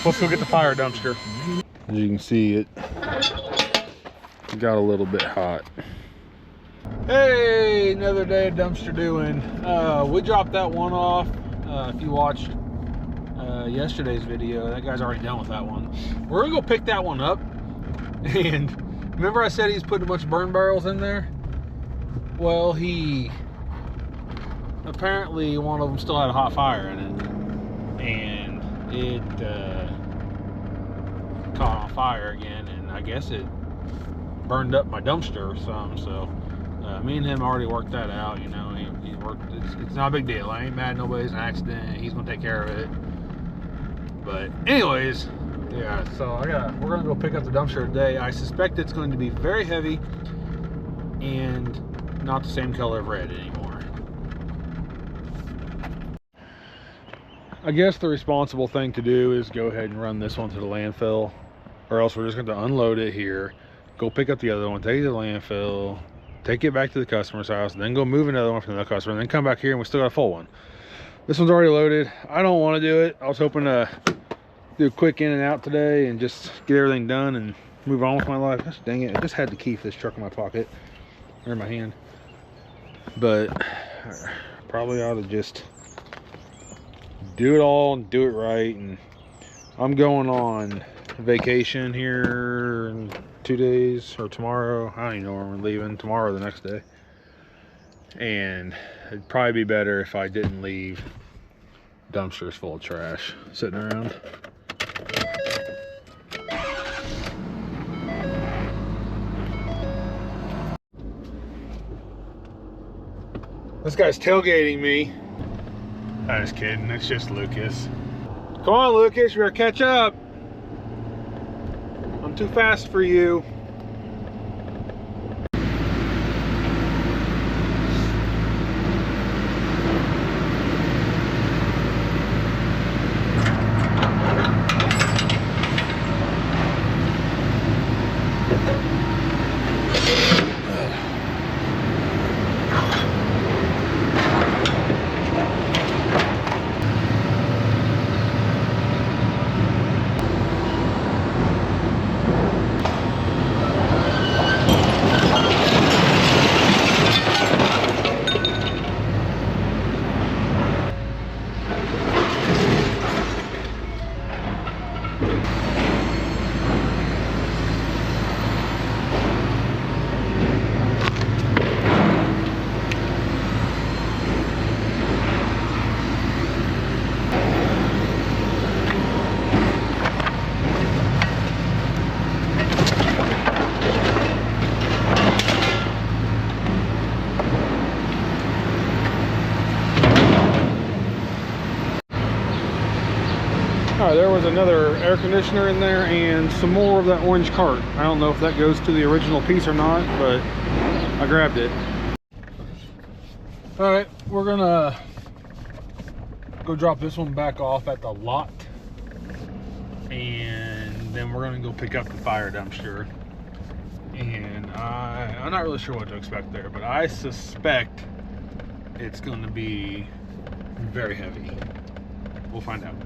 Let's go get the fire dumpster. As you can see, it got a little bit hot. Hey, another day of dumpster doing. We dropped that one off. If you watched yesterday's video, that guy's already done with that one. We're gonna go pick that one up. And remember I said he's putting a bunch of burn barrels in there? Well, apparently one of them still had a hot fire in it, and it caught on fire again, and I guess it burned up my dumpster or something. So me and him already worked that out. You know, he worked. It's not a big deal. I ain't mad. Nobody's an accident. He's gonna take care of it. But anyways, yeah. So we're gonna go pick up the dumpster today. I suspect it's going to be very heavy and not the same color of red anymore. I guess the responsible thing to do is go ahead and run this one to the landfill, or else we're just going to unload it here, go pick up the other one, take it to the landfill, take it back to the customer's house, then go move another one from the customer, and then come back here and we still got a full one. This one's already loaded. I don't want to do it. I was hoping to do a quick in and out today and just get everything done and move on with my life. Gosh, dang it, I just had the key for this truck in my pocket or in my hand. But probably ought to just do it all and do it right. And I'm going on vacation here in 2 days, or tomorrow. I don't even know when we're leaving. Tomorrow or the next day. And it'd probably be better if I didn't leave dumpsters full of trash sitting around. This guy's tailgating me. I'm just kidding, it's just Lucas. Come on, Lucas, you better catch up. I'm too fast for you. Alright, there was another air conditioner in there and some more of that orange cart. I don't know if that goes to the original piece or not, but I grabbed it. Alright, we're gonna go drop this one back off at the lot, and then we're gonna go pick up the fire dumpster. And I'm not really sure what to expect there, but I suspect it's gonna be very heavy. We'll find out.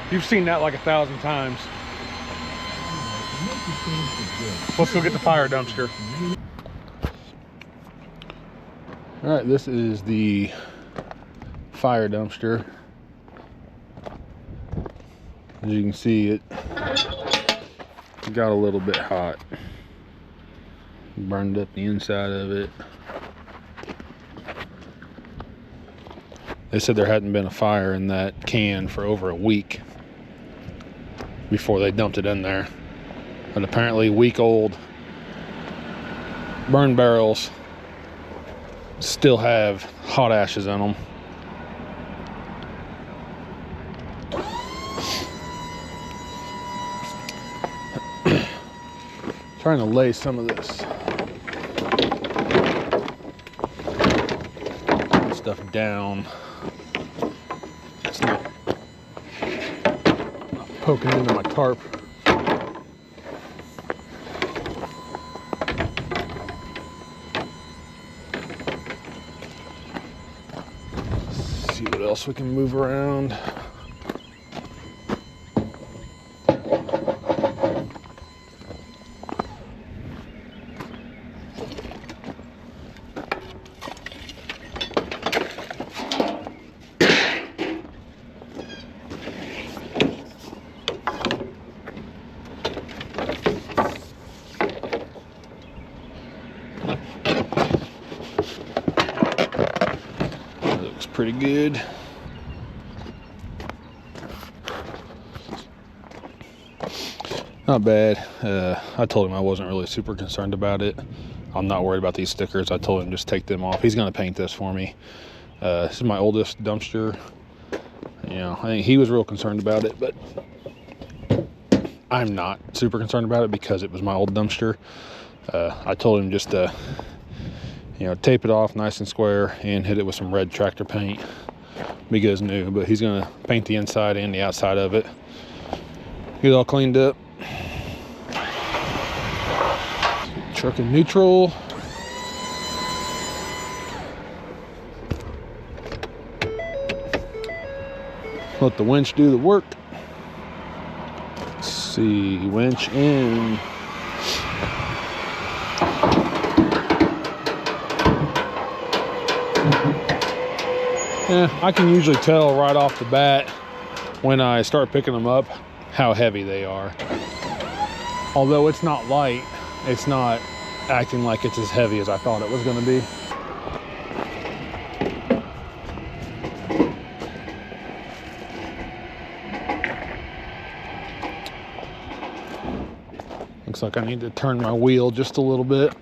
You've seen that like 1,000 times. Let's go get the fire dumpster. All right, this is the fire dumpster. As you can see, it got a little bit hot. Burned up the inside of it. They said there hadn't been a fire in that can for over a week before they dumped it in there. And apparently week-old burn barrels still have hot ashes in them. Trying to lay some of this stuff down. It's not poking into my tarp. See what else we can move around. Pretty good. Not bad. I told him I wasn't really super concerned about it. I'm not worried about these stickers. I told him just take them off. He's going to paint this for me. This is my oldest dumpster. You know, I think he was real concerned about it, but I'm not super concerned about it because it was my old dumpster. I told him just to, you know, tape it off nice and square and hit it with some red tractor paint because new. But he's gonna paint the inside and the outside of it, get it all cleaned up. Truck in neutral. Let the winch do the work. Let's see, winch in. Yeah, I can usually tell right off the bat when I start picking them up how heavy they are. Although it's not light, it's not acting like it's as heavy as I thought it was going to be. Looks like I need to turn my wheel just a little bit.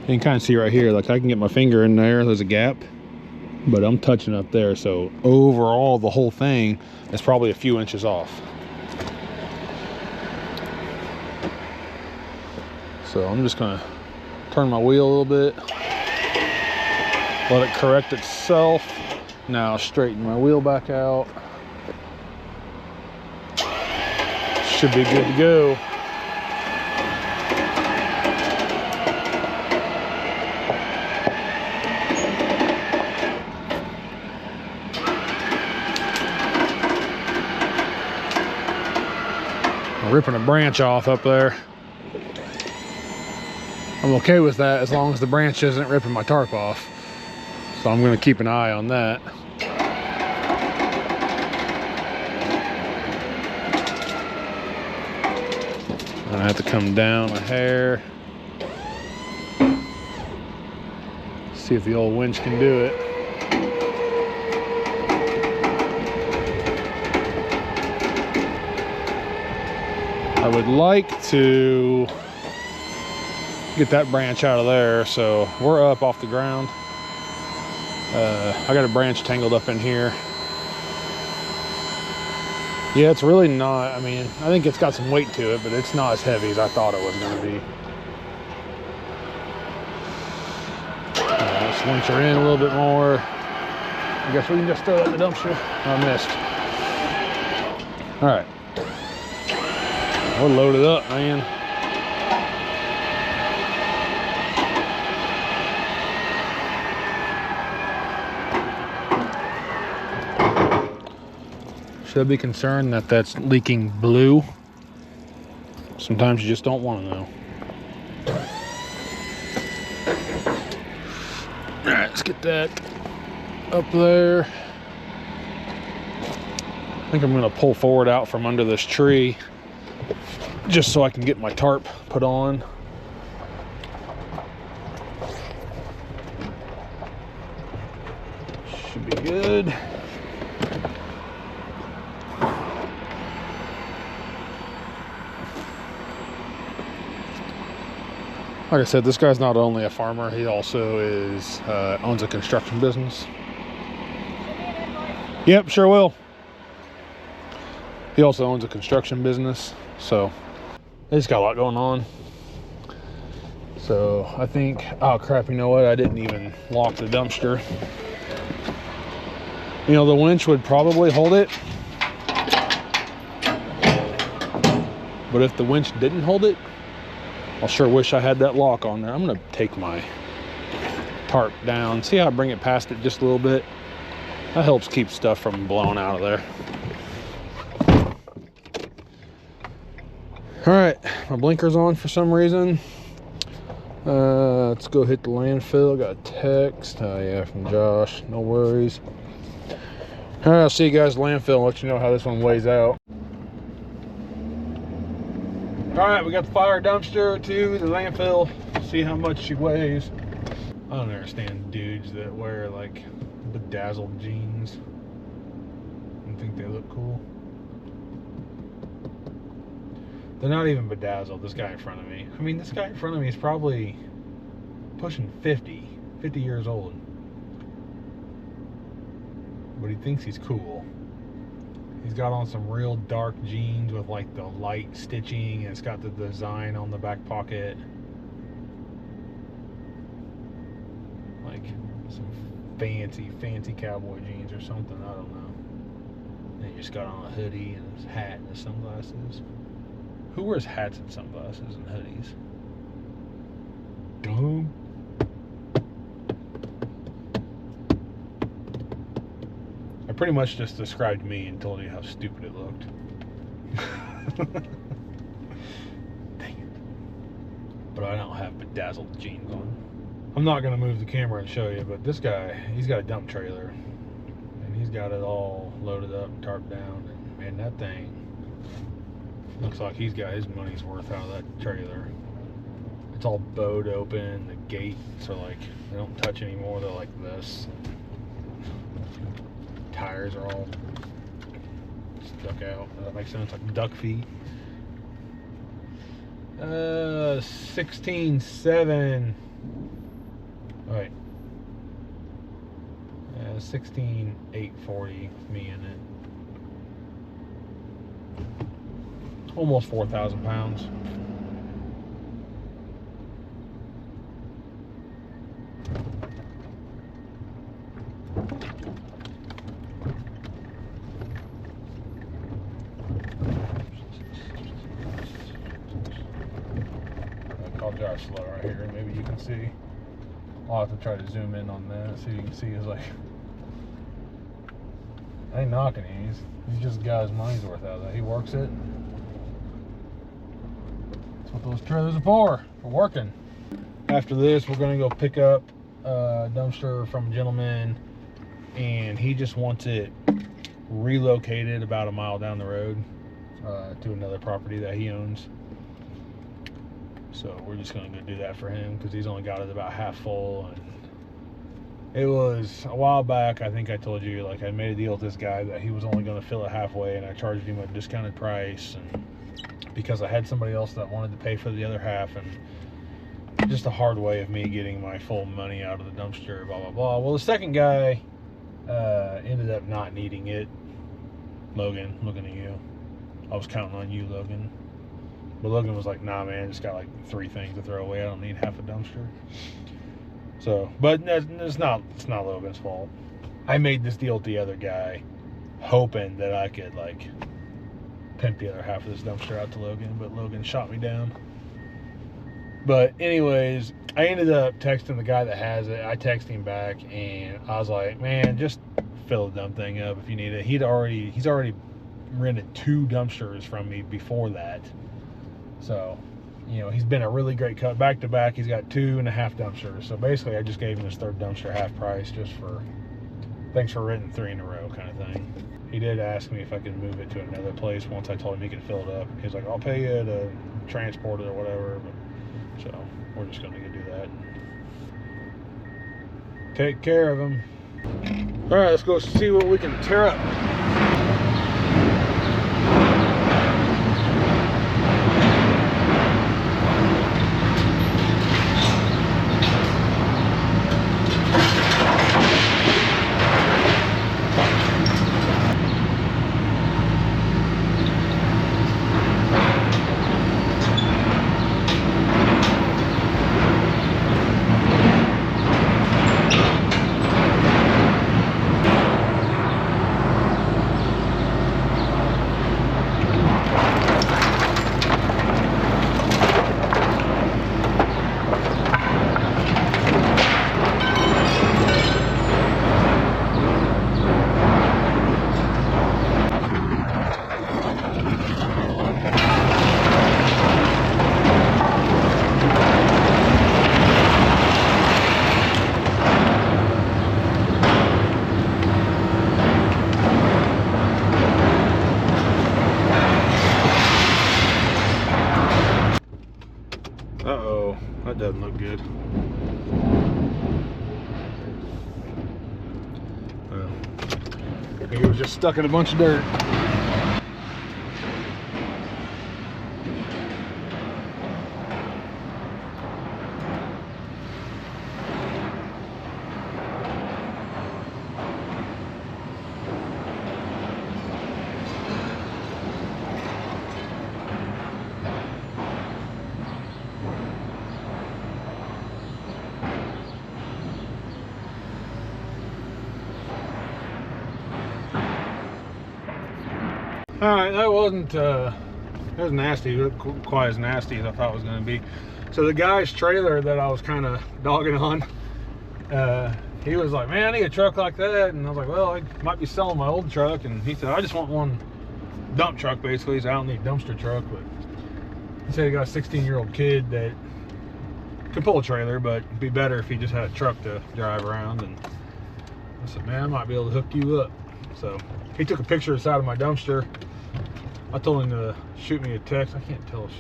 You can kind of see right here, like I can get my finger in there, there's a gap, but I'm touching up there. So overall, the whole thing is probably a few inches off. So I'm just gonna turn my wheel a little bit, let it correct itself. Now straighten my wheel back out. Should be good to go. Ripping a branch off up there. I'm okay with that as long as the branch isn't ripping my tarp off. So I'm going to keep an eye on that. I'm going to have to come down a hair. See if the old winch can do it. I would like to get that branch out of there, so we're up off the ground. I got a branch tangled up in here. Yeah, it's really not, I mean, I think it's got some weight to it, but it's not as heavy as I thought it was going to be. Let's winch her in a little bit more. I guess we can just throw that in the dumpster. I missed. All right. We're loaded up, man. Should I be concerned that that's leaking blue? Sometimes you just don't want to know. All right, let's get that up there. I think I'm gonna pull forward out from under this tree just so I can get my tarp put on. Should be good. Like I said, this guy's not only a farmer, he also is owns a construction business. Yep, sure will. He also owns a construction business, so he's got a lot going on. So I think, oh crap, you know what? I didn't even lock the dumpster. You know, the winch would probably hold it. But if the winch didn't hold it, I'll sure wish I had that lock on there. I'm gonna take my tarp down. See how I bring it past it just a little bit? That helps keep stuff from blowing out of there. All right, my blinker's on for some reason. Let's go hit the landfill. Got a text. Oh yeah, from Josh. No worries. All right, I'll see you guys at the landfill and let you know how this one weighs out. All right, we got the fire dumpster to the landfill. See how much she weighs. I don't understand dudes that wear like bedazzled jeans and think they look cool. They're not even bedazzled. This guy in front of me. I mean, this guy in front of me is probably pushing 50 years old. But he thinks he's cool. He's got on some real dark jeans with like the light stitching, and it's got the design on the back pocket. Like some fancy cowboy jeans or something, I don't know. And he just got on a hoodie and his hat and his sunglasses. Who wears hats and sunglasses and hoodies? Dumb. I pretty much just described me and told you how stupid it looked. Dang it. But I don't have bedazzled jeans on. I'm not going to move the camera and show you, but this guy, he's got a dump trailer. And he's got it all loaded up, tarped down. And man, that thing looks like he's got his money's worth out of that trailer. It's all bowed open. The gates are like, they don't touch anymore. They're like this. Tires are all stuck out. Does that make sense? Like duck feet. 16.7. Right. 16.840. Me in it. Almost 4,000 pounds. I'll drive slow right here. Maybe you can see. I'll have to try to zoom in on that so you can see. It's like, I ain't knocking him. He's just got his money's worth out of that. He works it. That's what those trailers are for working. After this, we're gonna go pick up a dumpster from a gentleman, and he just wants it relocated about a mile down the road to another property that he owns. So we're just gonna go do that for him because he's only got it about half full. And it was a while back, I think I told you, like I made a deal with this guy that he was only gonna fill it halfway, and I charged him a discounted price, and because I had somebody else that wanted to pay for the other half, and just a hard way of me getting my full money out of the dumpster, blah blah blah. Well, the second guy ended up not needing it. Logan, looking at you. I was counting on you, Logan. But Logan was like, nah man, just got like 3 things to throw away. I don't need half a dumpster. So, but it's not Logan's fault. I made this deal with the other guy hoping that I could like pimp the other half of this dumpster out to Logan, but Logan shot me down. But anyways, I ended up texting the guy that has it. I texted him back and I was like, man, just fill the dumb thing up if you need it. He's already rented 2 dumpsters from me before that. So, you know, he's been a really great cut back to back. He's got 2.5 dumpsters. So basically I just gave him his 3rd dumpster half price just for thanks for renting 3 in a row kind of thing. He did ask me if I could move it to another place once I told him he could fill it up. He's like, I'll pay you to transport it or whatever. But, so we're just gonna go do that. Take care of him. All right, let's go see what we can tear up. He was just stuck in a bunch of dirt. All right, that wasn't nasty. It wasn't quite as nasty as I thought it was going to be. So the guy's trailer that I was kind of dogging on, he was like, man, I need a truck like that. And I was like, well, I might be selling my old truck. And he said, I just want one dump truck, basically. So I don't need a dumpster truck. But he said he got a 16-year-old kid that can pull a trailer, but it'd be better if he just had a truck to drive around. And I said, man, I might be able to hook you up. So he took a picture of the side of my dumpster. I told him to shoot me a text. I can't tell if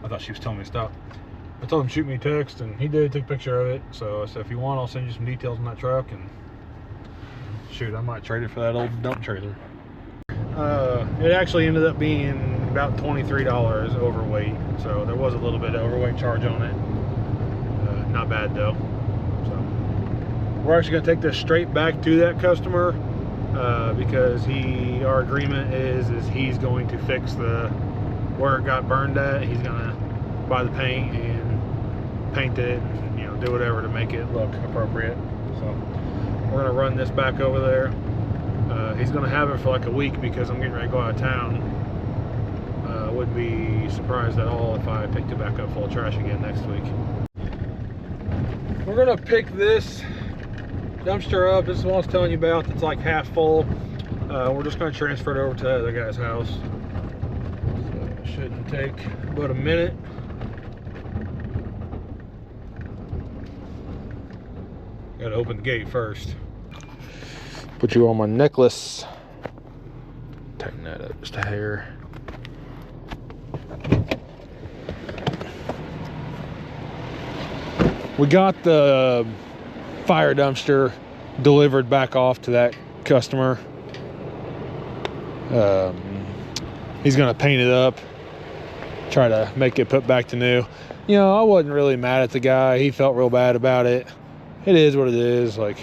I thought she was telling me to stop. I told him to shoot me a text, and he did take a picture of it. So I said, if you want, I'll send you some details on that truck, and shoot, I might trade it for that old dump trailer. It actually ended up being about $23 overweight. So there was a little bit of overweight charge on it. Not bad though. So we're actually gonna take this straight back to that customer. Because our agreement is he's going to fix where it got burned at. He's gonna buy the paint and paint it, and, you know, do whatever to make it look appropriate. So we're gonna run this back over there. He's gonna have it for like a week because I'm getting ready to go out of town. Wouldn't be surprised at all if I picked it back up full of trash again next week. We're gonna pick this dumpster up. This is what I was telling you about. It's like half full. We're just going to transfer it over to the other guy's house. So it shouldn't take but a minute. Got to open the gate first. Put you on my necklace. Tighten that up just a hair. We got the fire dumpster delivered back off to that customer. He's gonna paint it up, try to make it put back to new. You know, I wasn't really mad at the guy. He felt real bad about it. It is what it is. Like,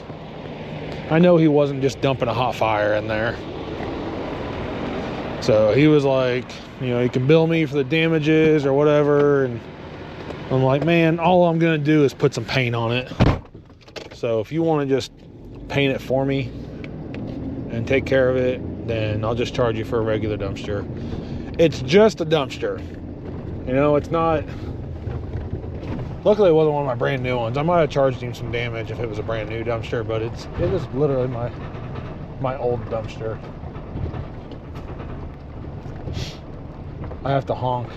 I know he wasn't just dumping a hot fire in there. So he was like, you know, you can bill me for the damages or whatever. And I'm like, man, all I'm gonna do is put some paint on it. So if you want to just paint it for me and take care of it, then I'll just charge you for a regular dumpster. It's just a dumpster. You know, it's not... Luckily, it wasn't one of my brand new ones. I might have charged him some damage if it was a brand new dumpster, but it is literally my old dumpster. I have to honk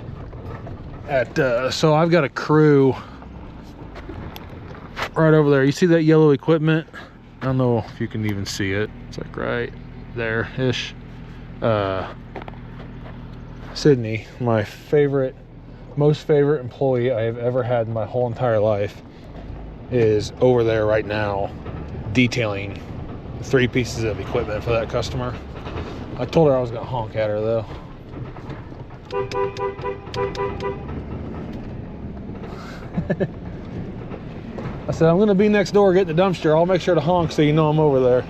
at... so I've got a crew right over there. You see that yellow equipment? I don't know if you can even see it. It's like right there ish. Sydney, my most favorite employee I have ever had in my whole entire life, is over there right now detailing 3 pieces of equipment for that customer. I told her I was gonna honk at her though. I said, I'm gonna be next door getting the dumpster. I'll make sure to honk so you know I'm over there.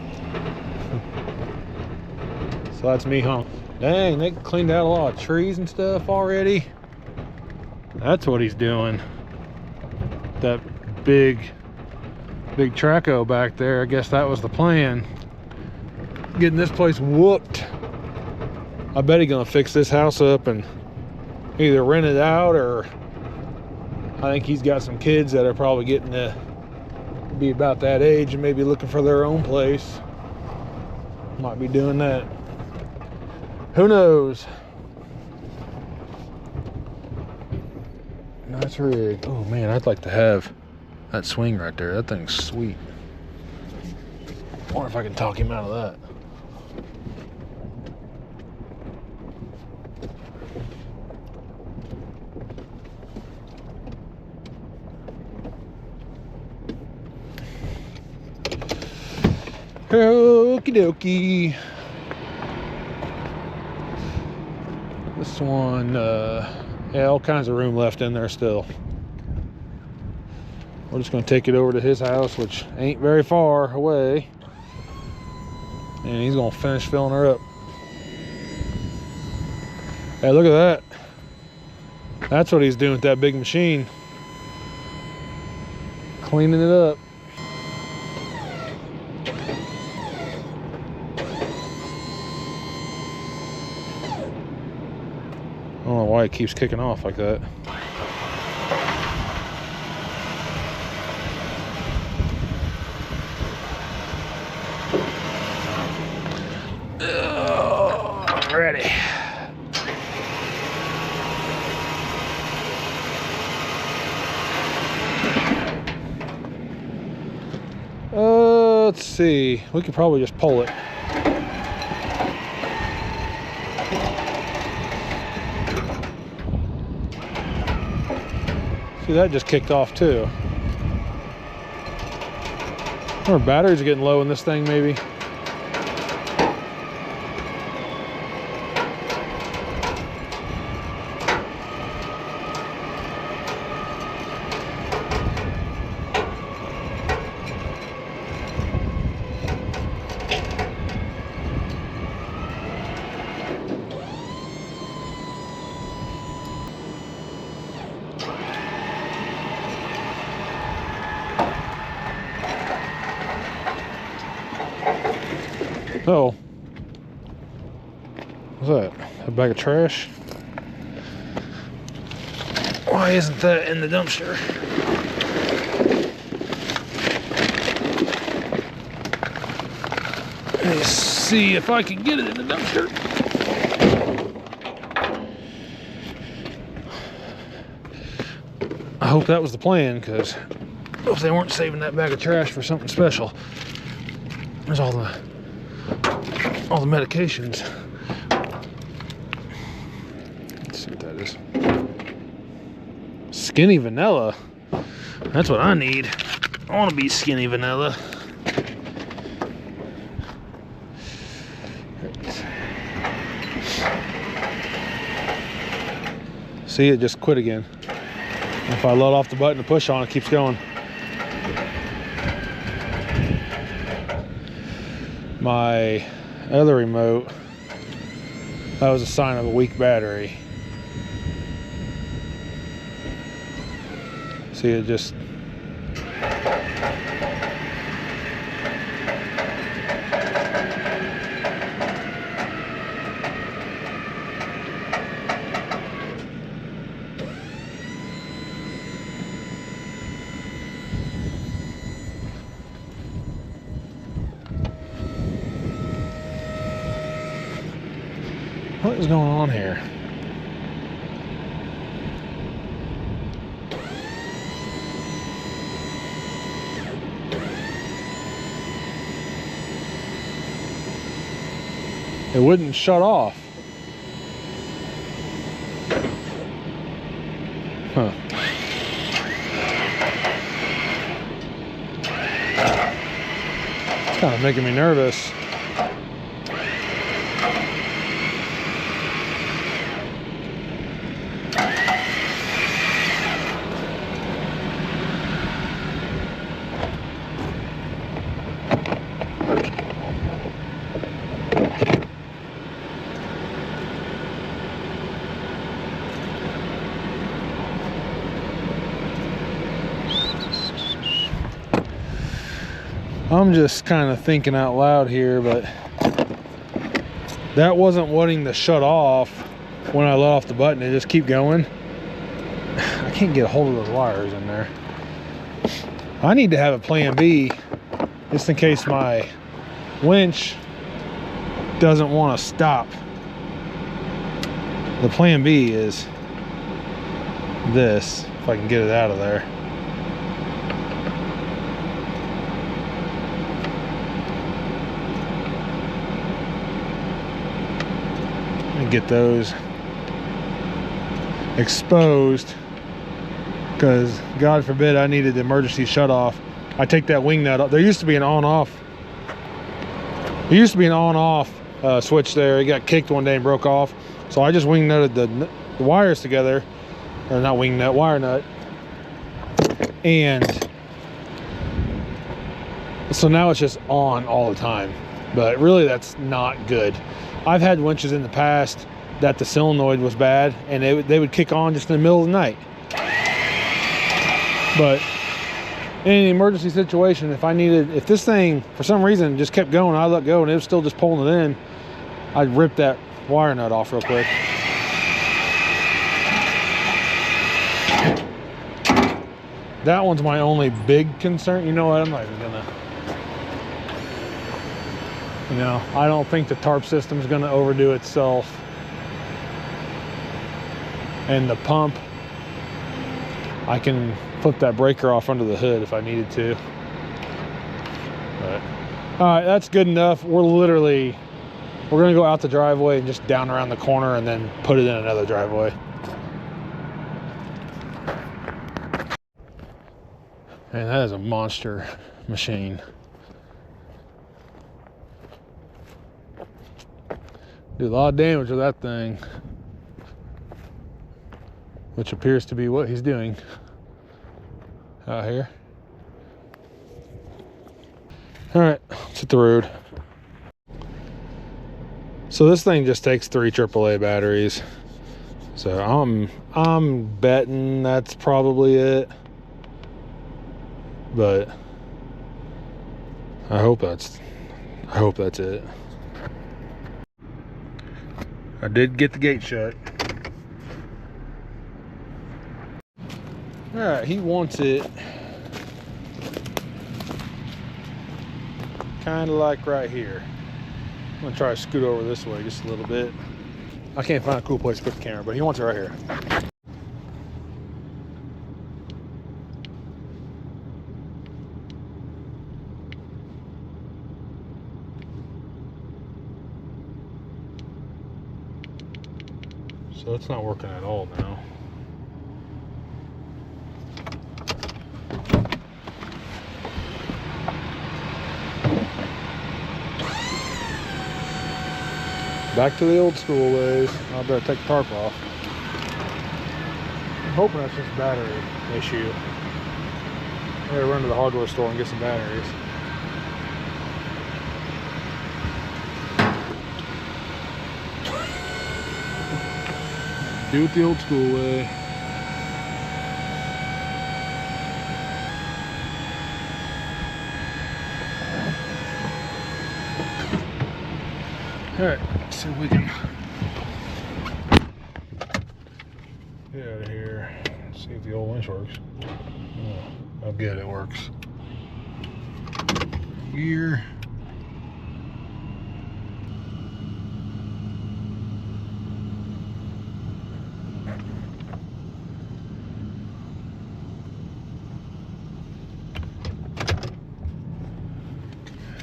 So that's me honk. Dang, they cleaned out a lot of trees and stuff already. That's what he's doing. That big Traco back there. I guess that was the plan. Getting this place whooped. I bet he's gonna fix this house up and either rent it out, or I think he's got some kids that are probably getting to be about that age and maybe looking for their own place. Might be doing that. Who knows? Nice rig. Oh man, I'd like to have that swing right there. That thing's sweet. I wonder if I can talk him out of that. Okie dokie. This one, yeah, all kinds of room left in there still. We're just gonna take it over to his house, which ain't very far away. And he's gonna finish filling her up. Hey, look at that. That's what he's doing with that big machine. Cleaning it up. I don't know why it keeps kicking off like that. Oh, ready. Let's see. We could probably just pull it. See, that just kicked off too. Our batteries are getting low in this thing, maybe. Oh, what's that? A bag of trash? Why isn't that in the dumpster? Let's see if I can get it in the dumpster. I hope that was the plan, because if they weren't saving that bag of trash for something special. There's all the medications. Let's see what that is. Skinny vanilla. That's what I need. I want to be skinny vanilla. See, it just quit again. If I let off the button to push on, it keeps going. My other remote, that was a sign of a weak battery. See, it just what is going on here? It wouldn't shut off. Huh. It's kind of making me nervous. I'm just kind of thinking out loud here, but that wasn't wanting to shut off when I let off the button. It just keep going. I can't get a hold of those wires in there. I need to have a plan B just in case my winch doesn't want to stop. The plan B is this, if I can get it out of there. Get those exposed, because God forbid I needed the emergency shut off. I take that wing nut off. There used to be an on off There used to be an on-off switch there. It got kicked one day and broke off. So I just wing nutted the wires together, or not wing nut, wire nut. And so now it's just on all the time. But really that's not good. I've had winches in the past that the solenoid was bad and they would kick on just in the middle of the night. But in an emergency situation, if this thing for some reason just kept going, I let go and it was still just pulling it in, I'd rip that wire nut off real quick. That one's my only big concern. You know what? I'm not even gonna. You know, I don't think the tarp system is gonna overdo itself. And the pump, I can flip that breaker off under the hood if I needed to. But all right, that's good enough. We're gonna go out the driveway and just down around the corner and then put it in another driveway. Man, that is a monster machine. Do a lot of damage with that thing, which appears to be what he's doing out here. All right, let's hit the road. So this thing just takes 3 AAA batteries. So I'm betting that's probably it. But I hope that's it. I did get the gate shut. All right, he wants it kind of like right here. I'm gonna try to scoot over this way just a little bit. I can't find a cool place to put the camera, but he wants it right here. So it's not working at all now. Back to the old school ways. I better take the tarp off. I'm hoping that's just a battery issue. I gotta run to the hardware store and get some batteries. Do it the old school way. All right, let's see if we can get out of here. See if the old winch works. Oh, how good it works. Gear.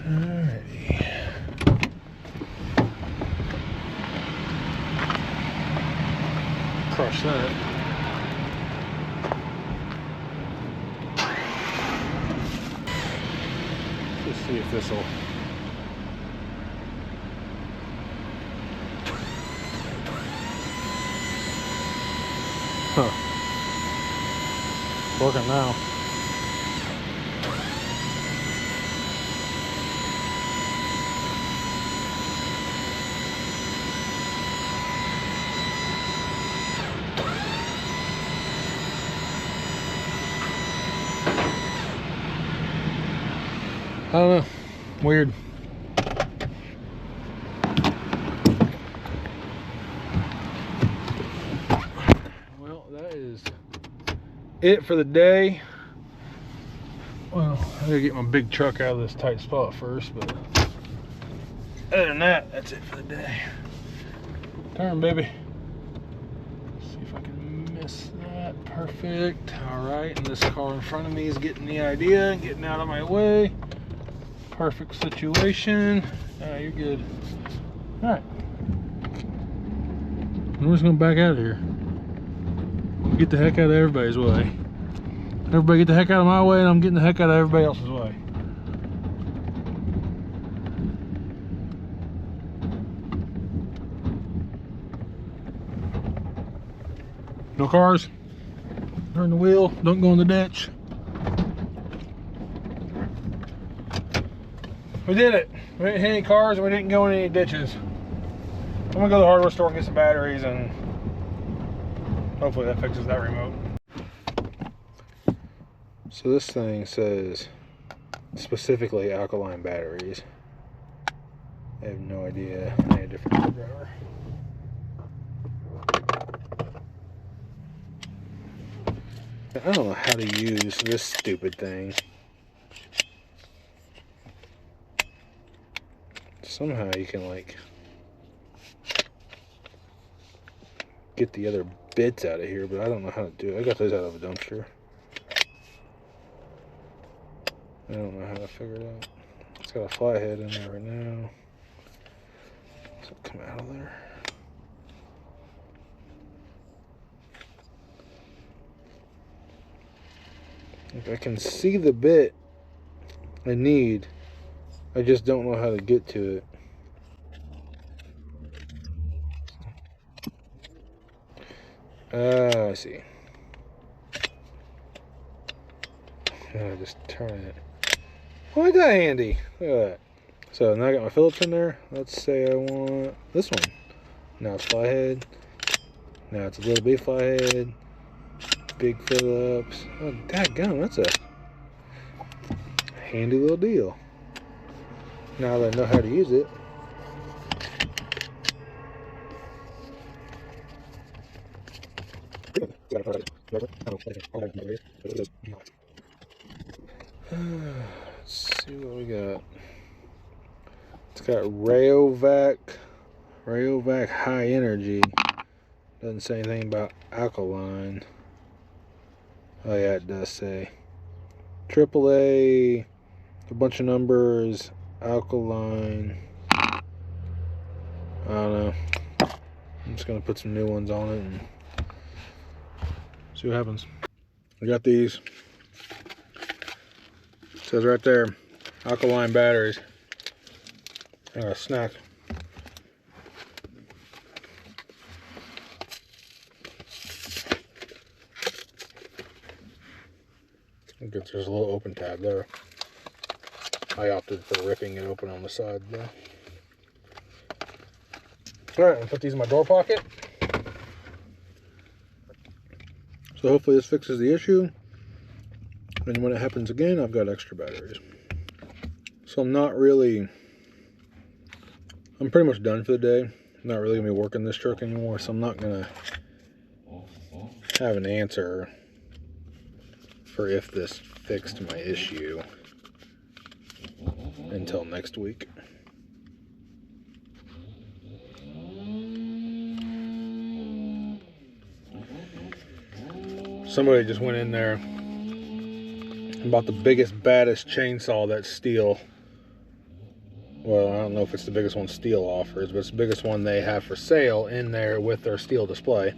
Alrighty. Crush that. Let's see if this'll. Huh. Working now. I don't know. Weird. Well, that is it for the day. Well, I gotta get my big truck out of this tight spot first, but other than that, that's it for the day. Turn, baby. See if I can miss that. Perfect. All right, and this car in front of me is getting the idea and getting out of my way. Perfect situation. You're good. All right. We're just gonna back out of here. Get the heck out of everybody's way. Everybody get the heck out of my way, and I'm getting the heck out of everybody else's way. No cars. Turn the wheel. Don't go in the ditch. We did it. We didn't hit any cars and we didn't go in any ditches. I'm gonna go to the hardware store and get some batteries, and hopefully that fixes that remote. So this thing says specifically alkaline batteries. I have no idea. I need a different screwdriver. I don't know how to use this stupid thing. Somehow you can like get the other bits out of here, but I don't know how to do it. I got those out of a dumpster. I don't know how to figure it out. It's got a flathead in there right now. So come out of there. Like I can see the bit I need. I just don't know how to get to it. I see. I just turn it. Oh, I got handy. Look at that. So now I got my Phillips in there. Let's say I want this one. Now it's flathead. Now it's a little bit flathead. Big Phillips. Oh, dadgum, that's a handy little deal. Now that I know how to use it. Let's see what we got. It's got Rayovac High Energy. Doesn't say anything about alkaline. Oh yeah, it does say AAA, a bunch of numbers, alkaline. I don't know. I'm just gonna put some new ones on it and see what happens. I got these. It says right there, alkaline batteries. I got a snack. There's a little open tab there. I opted for ripping it open on the side though. Alright, I'll put these in my door pocket. So hopefully this fixes the issue. And when it happens again, I've got extra batteries. So I'm pretty much done for the day. I'm not really gonna be working this truck anymore, so I'm not gonna have an answer for if this fixed my issue until next week. Somebody just went in there and bought the biggest, baddest chainsaw that Stihl, well, I don't know if it's the biggest one Stihl offers, but it's the biggest one they have for sale in there with their Stihl display.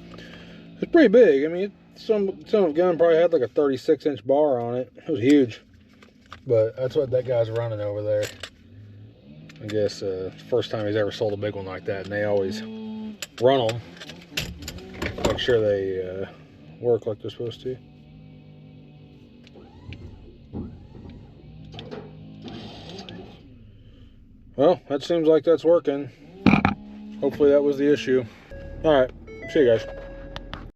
It's pretty big. I mean, some gun probably had like a 36-inch bar on it. It was huge. But that's what that guy's running over there. I guess first time he's ever sold a big one like that, and they always run them. Make sure they work like they're supposed to. Well, that seems like that's working. Hopefully that was the issue. Alright, see you guys.